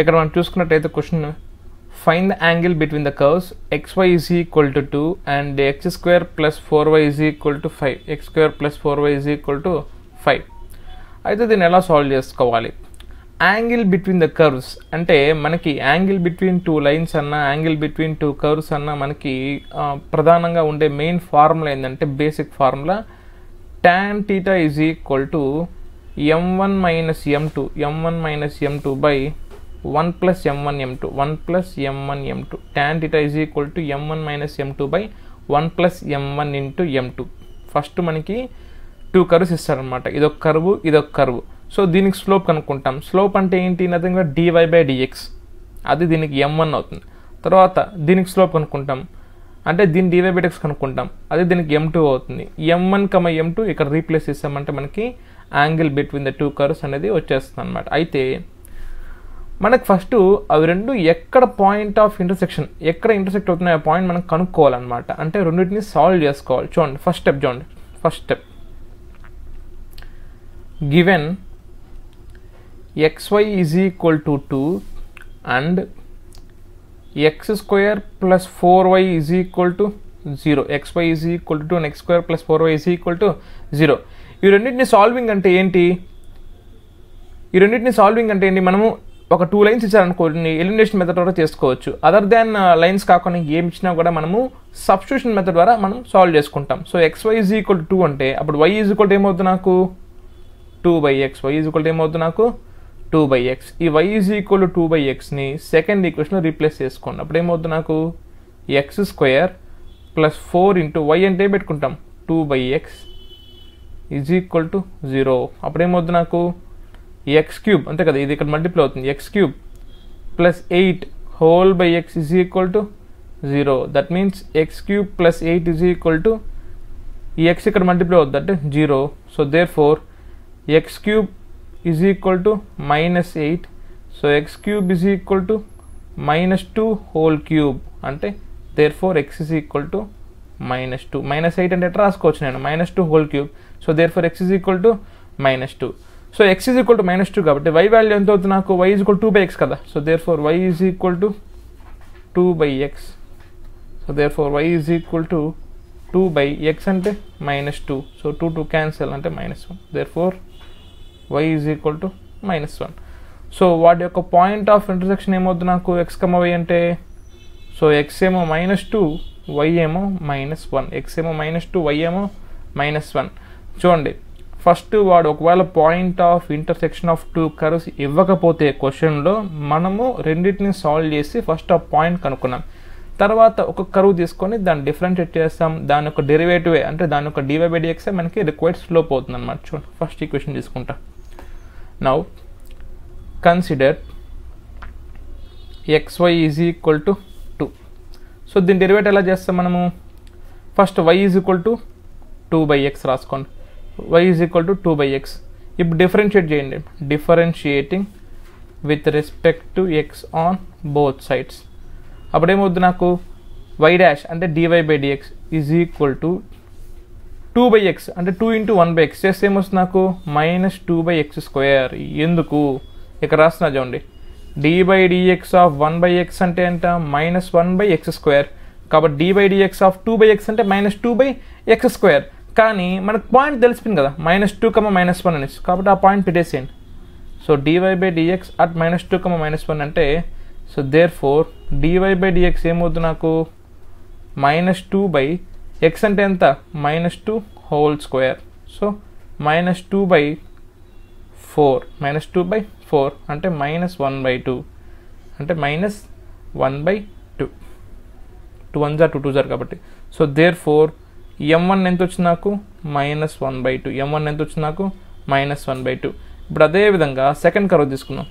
ఇక్కడ మనం చూసుకున్నట్టయితే question find the angle between the curves xy is equal to 2 and x square plus 4y is equal to 5 x square plus 4y is equal to 5. అయితే దీన్ని ఎలా solve చేసుకోవాలి? Angle between the curves అంటే మనకి angle between two lines అన్న angle between two curves అన్న మనకి ప్రధానంగా ఉండే మెయిన్ ఫార్ములా ఏంటంటే basic formula tan θ is equal to m1 minus m2 by 1 plus m1 m2 tan θ is equal to m1 minus m2 by 1 plus m1 into m2. First మనకి two curves ఇస్తారనమాట, ఇదొక curve. So దీనికి slope కనుక్కుంటాం. Slope అంటే ఏంటి? Nothing but dy by dx, అది దీనికి m1 అవుతుంది. తర్వాత దీనికి స్లోప్ కనుక్కుంటాం, అంటే దీని dy బై dx కనుక్కుంటాం, అది దీనికి m2 అవుతుంది. m1, m2 ఇక్కడ రీప్లేస్ చేస్తామంటే మనకి angle between the two curves అనేది వచ్చేస్తుంది అనమాట. అయితే మనకు ఫస్ట్ అవి రెండు ఎక్కడ పాయింట్ ఆఫ్ ఇంటర్సెక్షన్, ఎక్కడ ఇంటర్సెక్ట్ అవుతున్నాయి ఆ పాయింట్ మనం కనుక్కోవాలన్నమాట. అంటే రెండింటిని సాల్వ్ చేసుకోవాలి. చూడండి first step given xy is equal to 2 and x square plus 4y is equal to 0. xy is equal to 2 and x square plus 4y is equal to 0. ఈ రెండింటిని సాల్వింగ్ అంటే ఏంటి? మనము ఒక టూ లైన్స్ ఇచ్చారనుకోండి, elimination method ద్వారా చేసుకోవచ్చు. Other than lines కాకుండా ఏమి ఇచ్చినా కూడా మనము సబ్స్టిట్యూషన్ మెథడ్ ద్వారా మనం సాల్వ్ చేసుకుంటాం. So xy is equal to 2 అంటే అప్పుడు y ఈజ్ ఈక్వల్ టు ఏమవుతుంది నాకు 2/x. y is equal to ఏమవుతుంది నాకు 2/x. ఈ y ఈజ్ ఈక్వల్ టు 2/xని సెకండ్ ఈక్వేషన్లో రీప్లేస్ చేసుకోండి. అప్పుడు ఏమవుతుంది నాకు x square plus 4 into y అంటే పెట్టుకుంటాం 2/x ఈజ్ ఈక్వల్ టు 0. అప్పుడు ఏమవుతుంది నాకు x క్యూబ్, అంతే కదా, ఇది ఇక్కడ మల్టిప్లై అవుతుంది, x cube plus 8 whole by x is equal to 0. That means x cube plus 8 is equal to ఈ x ఇక్కడ మల్టిప్లై అవుతుంది అంటే 0. So therefore x cube is equal to -8. So x cube is equal to -2 whole cube అంటే therefore x is equal to -2. -8 అంటే ఎట్లా రాసుకోవచ్చు నేను, -2 whole cube. So therefore x is equal to -2. So x is equal to -2 కాబట్టి y value ఎంత అవుతుంది నాకు? y is equal 2/x కదా. So therefore y is equal to 2/x. So therefore y is equal to 2/x అంటే -2. So 2 cancel అంటే -1. Therefore y is equal to -1. So వాటి యొక్క point of intersection ఏమవుతుంది నాకు x, y అంటే? So x ఏమో -2, y ఏమో -1. x ఏమో -2, y ఏమో -1. చూడండి, ఫస్ట్ వాడు ఒకవేళ point of intersection of two curves ఇవ్వకపోతే క్వశ్చన్లో మనము రెండింటిని సాల్వ్ చేసి ఫస్ట్ ఆ పాయింట్ కనుక్కున్నాం. తర్వాత ఒక కర్వ్ తీసుకొని దాన్ని డిఫరెన్షియేట్ చేస్తాం, దాని యొక్క డెరివేటివ్ అంటే దాని యొక్క dy బై dx మనకి రిక్వైర్డ్ స్లోప్ అవుతుంది అనమాట. చూడండి ఫస్ట్ ఈక్వేషన్ తీసుకుంటా. Now consider xy is equal to 2. So దీని డెరివేటివ్ ఎలా చేస్తాం మనము? First y is equal to 2/x రాసుకోండి, y is equal to 2/x. ఇప్పుడు డిఫరెన్షియేట్ చేయండి, differentiating with respect to x on both sides. అప్పుడేమవుద్దు నాకు y డాష్ అంటే dy by dx is equal to 2/x అంటే 2 ఇంటూ 1/x చేస్తే ఏమొస్తుంది నాకు -2/x స్క్వేర్. ఎందుకు ఇక్కడ రాస్తున్నా చూడండి, dy by dx of 1/x అంటే ఎంత? -1/x square. కాబట్టి dy by dx of 2/x అంటే -2/x స్క్వేర్. కానీ మనకు పాయింట్ తెలిసిపోయింది కదా, -2, -1 అనేసి, కాబట్టి ఆ పాయింట్ పెట్టేసేయండి. So dy by dx at -2, -1 అంటే so therefore dy by dx ఏమవుతుంది నాకు -2/x అంటే ఎంత? -2 హోల్ స్క్వేర్. సో -2/4 అంటే -1/2 అంటే -1/2. 2 1 2 2 కాబట్టి. సో దేర్ ఫోర్ m1 ఎంత వచ్చింది నాకు? -1/2. m1 ఎంత వచ్చింది నాకు? -1/2. ఇప్పుడు అదేవిధంగా సెకండ్ కర్వ్ తీసుకుందాం.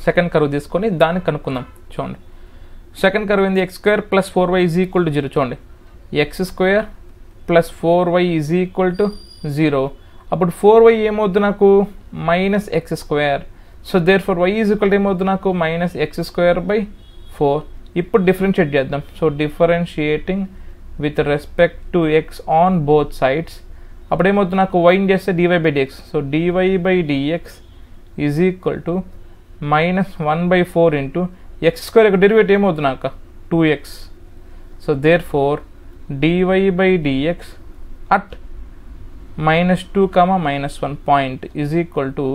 సెకండ్ కర్వ్ తీసుకొని దాన్ని కనుక్కుందాం. చూడండి సెకండ్ కర్వ్ ఏంది? x square plus 4y is equal to 0. చూడండి x square plus 4y is equal to 0. అప్పుడు 4y ఏమవుద్దు నాకు? -x square. So therefore y is equal to ఏమవుద్దు నాకు? -x²/4. ఇప్పుడు డిఫరెన్షియేట్ చేద్దాం. So differentiating with respect to x on both sides. అప్పుడు ఏమవుతుంది నాకు? y చేస్తే dy by dx. So dy by dx is equal to -1/4 into x square యొక్క derivative ఏమవుతుంది నాకు 2x. So therefore dy/dx at -2, -1 point is equal to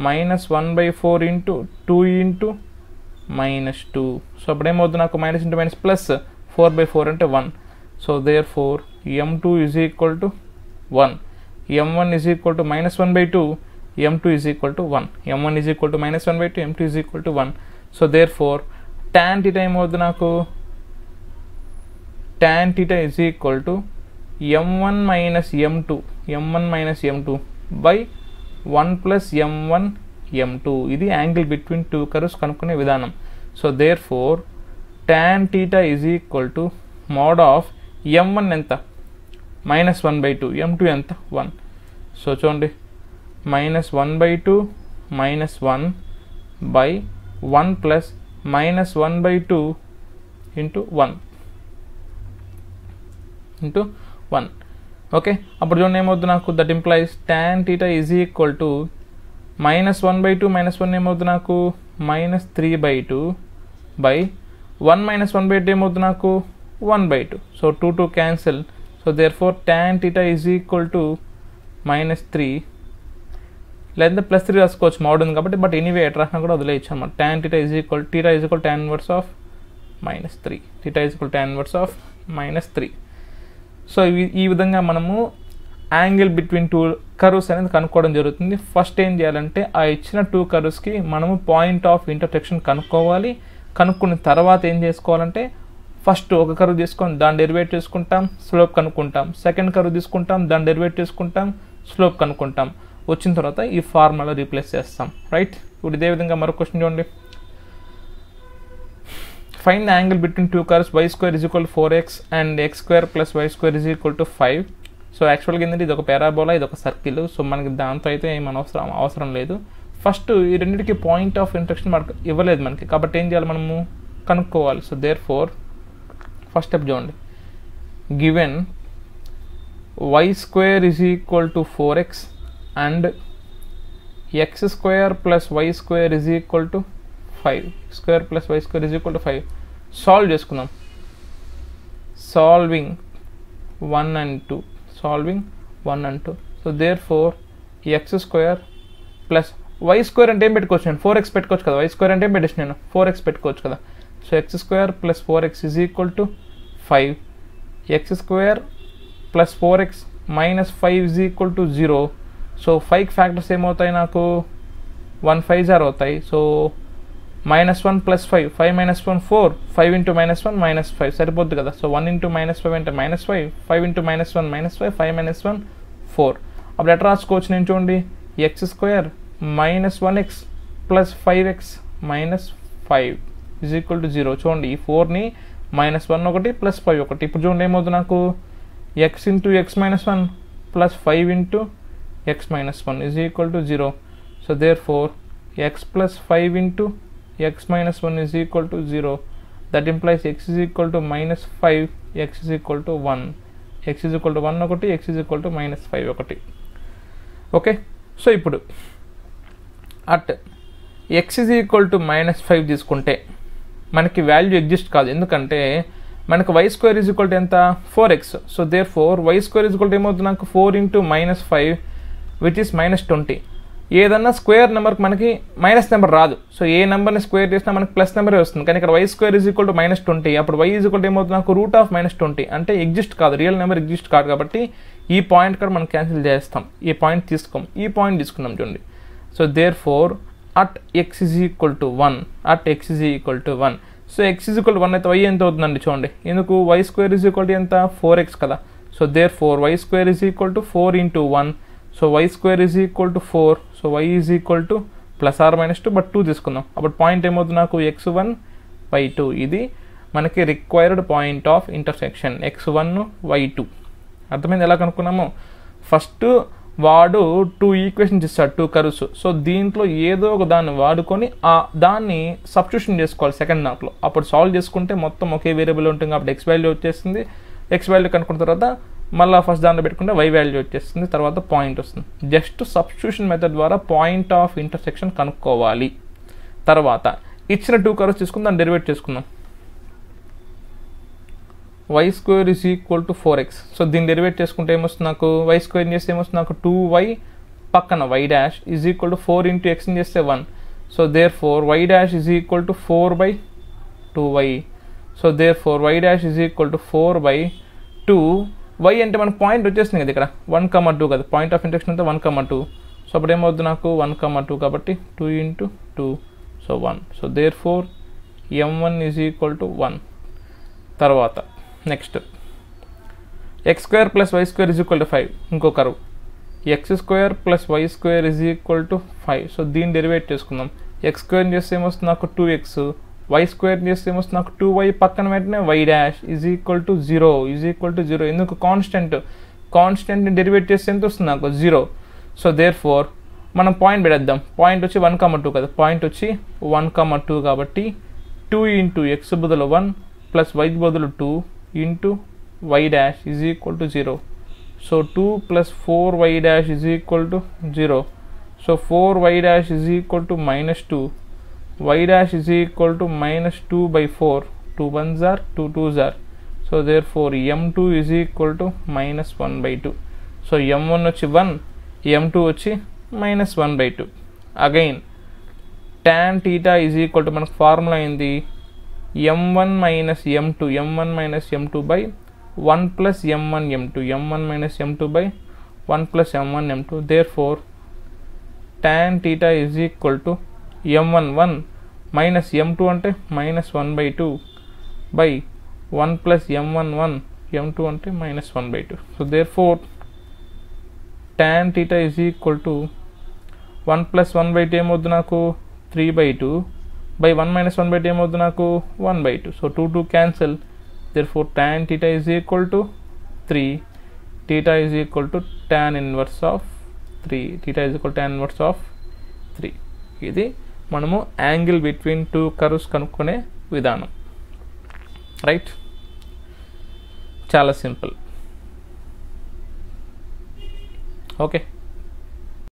-1/4 into 2 into -2. So అప్పుడు ఏమవుతుంది నాకు మైనస్ ఇంటూ మైనస్ ప్లస్ 4/4 అంటే 1. So therefore m2 is equal to 1, m1 is equal to -1/2, m2 is equal to 1, m1 is equal to -1/2, m2 is equal to 1. So therefore tan θ ఏమవుతుంది నాకు tan θ is equal to m1 minus m2 by 1 plus m1 m2. ఇది angle between two curves కనుక్కునే విధానం. So therefore tan θ is equal to mod of m1 ఎంత -1/2, m2 ఎంత 1. So చూడండి -1/2 -1 by 1 plus -1/2 into 1. Okay, అప్పుడు చూడండి ఏమవుతుంది నాకు that implies tan θ is equal to -1/2 -1 ఏమవుతుంది నాకు -3/2 బై 1 -1/2 ఏమవుతుంది నాకు 1/2. So 2 cancel. So therefore tan θ is equal to -3 లేదా +3 రాసుకోవచ్చు మోడ్ ఉంది కాబట్టి, బట్ ఎనీవే ఎట్ రాసినా కూడా వదిలేయచ్చు అన్నమాట. tan θ is equal tan inverse of -3, θ is equal tan inverse of -3. So ఈ విధంగా మనము యాంగిల్ బిట్వీన్ టూ కర్వ్స్ అనేది కనుక్కోవడం జరుగుతుంది. ఫస్ట్ ఏం చేయాలంటే ఆ ఇచ్చిన టూ కర్వ్స్కి మనము పాయింట్ ఆఫ్ ఇంటర్సెక్షన్ కనుక్కోవాలి. కనుక్కున్న తర్వాత ఏం చేసుకోవాలంటే ఫస్ట్ ఒక కర్వ్ తీసుకొని దాన్ని డెరివేట్ చేసుకుంటాం, స్లోప్ కనుక్కుంటాం. సెకండ్ కర్వ్ తీసుకుంటాం, దాన్ని డెరివేట్ చేసుకుంటాం, స్లోప్ కనుక్కుంటాం. వచ్చిన తర్వాత ఈ ఫార్ములా రీప్లేస్ చేస్తాం. రైట్, ఇప్పుడు ఇదే విధంగా మరో క్వశ్చన్ చూడండి. Find the angle between two curves y² is equal 4x and x² plus y² is equal to 5. So యాక్చువల్గా ఏంటంటే ఇది ఒక పారాబోలా, ఇది ఒక సర్కిల్. సో మనకి దాంతో అయితే ఏం అవసరం లేదు. ఫస్ట్ ఈ రెండింటికి పాయింట్ ఆఫ్ ఇంటర్సెక్షన్ మనకు ఇవ్వలేదు మనకి, కాబట్టి ఏం చేయాలి మనము కనుక్కోవాలి. So therefore first step చూడండి. Given y² is equal to 4x and x² plus y² is equal to 5, x² plus y² is equal to 5. Solve చేసుకుందాం. Solving 1 and 2. So therefore x² plus y² అంటే ఏం పెట్టుకోవచ్చు నేను 4x పెట్టుకోవచ్చు కదా. y² అంటే ఏం పెట్టేసి నేను 4x పెట్టుకోవచ్చు కదా. So x² plus 4x is equal to 5, x² plus 4x minus 5 is equal to 0. So 5 factors ఏమవుతాయి నాకు 1 5 0 అవుతాయి. సో -1 ప్లస్ 5, 5 - 1 4, 5 ఇంటూ -1 -5 సరిపోద్ది కదా. సో 1 ఇంటూ -5 అంటే -5, 5 ఇంటూ -1 -5, 5 - 1 4. అప్పుడు ఎట్లా రాసుకోవచ్చు నేను చూడండి, x² -1x plus 5x minus 5 is equal to 0. చూడండి ఈ 4ని -1 ఒకటి ప్లస్ 5 ఒకటి. ఇప్పుడు చూడండి ఏమవుతుంది నాకు x into x - 1 plus 5 into x - 1 is equal to 0. So therefore x plus 5 into x - 1 is equal to 0. That implies x is equal to -5, x is equal to 1. x is equal to 1 ఒకటి, x is equal to -5 ఒకటి. Okay, so ఇప్పుడు at x is equal to -5 తీసుకుంటే మనకి value exist కాదు, ఎందుకంటే మనకు y² is equal to ఎంత 4x. So therefore y² is equal to ఏమవుతుంది నాకు 4 ఇంటూ -5 విచ్ ఇస్ -20. ఏదన్నా స్క్వేర్ నెంబర్కి మనకి మైనస్ నెంబర్ రాదు. సో ఏ నెంబర్ని స్క్వేర్ చేసినా మనకి ప్లస్ నెంబరే వస్తుంది. కానీ ఇక్కడ y² ఈజ్ ఈక్వల్ టు -20. అప్పుడు y ఈజ్ ఈక్వల్ టు ఏమవుతుంది నాకు √(-20) అంటే ఎగ్జిస్ట్ కాదు, రియల్ నెంబర్ ఎగ్జిస్ట్ కాదు. కాబట్టి ఈ పాయింట్ కూడా మనం క్యాన్సిల్ చేస్తాం, ఈ పాయింట్ తీసుకోం, ఈ పాయింట్ తీసుకున్నాం చూడండి. So therefore at x is equal to 1, so x is equal to 1 అయితే y ఎంత అవుతుందండి చూడండి. ఎందుకు y² ఈజ్ ఈక్వల్ టు ఎంత 4x కదా. So therefore y² is equal to 4 into 1. So y² is equal to 4. So y is equal to +or-2 but 2 తీసుకుందాం. అప్పుడు point ఏమవుతుంది నాకు x1/2. ఇది మనకి required point of intersection x1 y2. అర్థమైంది ఎలా కనుక్కున్నాము? ఫస్ట్ వాడు 2 ఈక్వేషన్స్ ఇస్తాడు, 2 కర్వ్స్. సో దీంట్లో ఏదో ఒక దాన్ని వాడుకొని దాన్ని సబ్స్టిట్యూషన్ చేసుకోవాలి సెకండ్ దాంట్లో. అప్పుడు సాల్వ్ చేసుకుంటే మొత్తం ఒకే వేరియబుల్ ఉంటుంది కాబట్టి x వాల్యూ వచ్చేస్తుంది. x వాల్యూ కనుక్కున్న తర్వాత మళ్ళీ ఫస్ట్ దాంట్లో పెట్టుకుంటే y వాల్యూ వచ్చేస్తుంది, తర్వాత పాయింట్ వస్తుంది. జస్ట్ సబ్స్టిట్యూషన్ మెథడ్ ద్వారా పాయింట్ ఆఫ్ ఇంటర్సెక్షన్ కనుక్కోవాలి. తర్వాత ఇచ్చిన 2 కర్వ్స్ తీసుకుని దాన్ని డెరివేట్ చేసుకుందాం. y² = 4x. సో దీన్ని డెరివేట్ చేసుకుంటే ఏమొస్తుంది నాకు, y² చేస్తే ఏమొస్తుంది నాకు 2y పక్కన y' = 4 × x చేస్తే 1. So therefore y' = 4/2y. So therefore y' = 4/2. y అంటే మనకు పాయింట్ వచ్చేస్తుంది కదా ఇక్కడ 1,2 కదా, పాయింట్ ఆఫ్ ఇంటర్సెక్షన్ అంతా 1,2. సో అప్పుడు ఏమవుతుంది నాకు 1,2 కాబట్టి 2 × 2, so 1. So there four m1 = 1. తర్వాత నెక్స్ట్ x² + y² = 5. ఇంకో కర్వ్ x² + y² = 5. సో దీన్ని డెరివేట్ చేసుకుందాం. x² చేస్తే ఏమొస్తుంది నాకు 2x, y² చేస్తే ఏమొస్తుంది నాకు 2y, పక్కన వెంటనే y' = 0 ఎందుకు కాన్స్టెంట్ని డెరివేట్ చేస్తే ఎంత వస్తుంది నాకు 0. సో దేర్ ఫోర్ మనం పాయింట్ పెడేద్దాం. పాయింట్ వచ్చి 1,2 కదా, పాయింట్ వచ్చి 1,2 కాబట్టి 2 × x బదులు 1 + y బదులు 2 × y' = 0. So 2 + 4y' = 0. So 4y' = -2, y' = -2/4. 2 1s are 2 2s are. So therefore m2 = -1/2. సో m1 వచ్చి 1, m2 వచ్చి -1/2. అగైన్ tan θ మనకు ఫార్ములా అయింది m1 - m2, m1 - m2/1 + m1 m2, m1 - m2/1 + m1 m2. There four tan θ = m11 - m2 అంటే -1/2 1 + m11 m2 అంటే -1/2. So therefore tan θ = 1 + 1/2 ఏమవుద్దు నాకు 3/2 1 - 1/2 ఏమవుద్దు నాకు 1/2. So 2 2 cancel. Therefore tan θ = 3, θ = tan inverse of 3, θ = tan inverse of 3. ఇది మనము angle between 2 curves కనుక్కునే విధానం. రైట్, చాలా సింపుల్. ఓకే.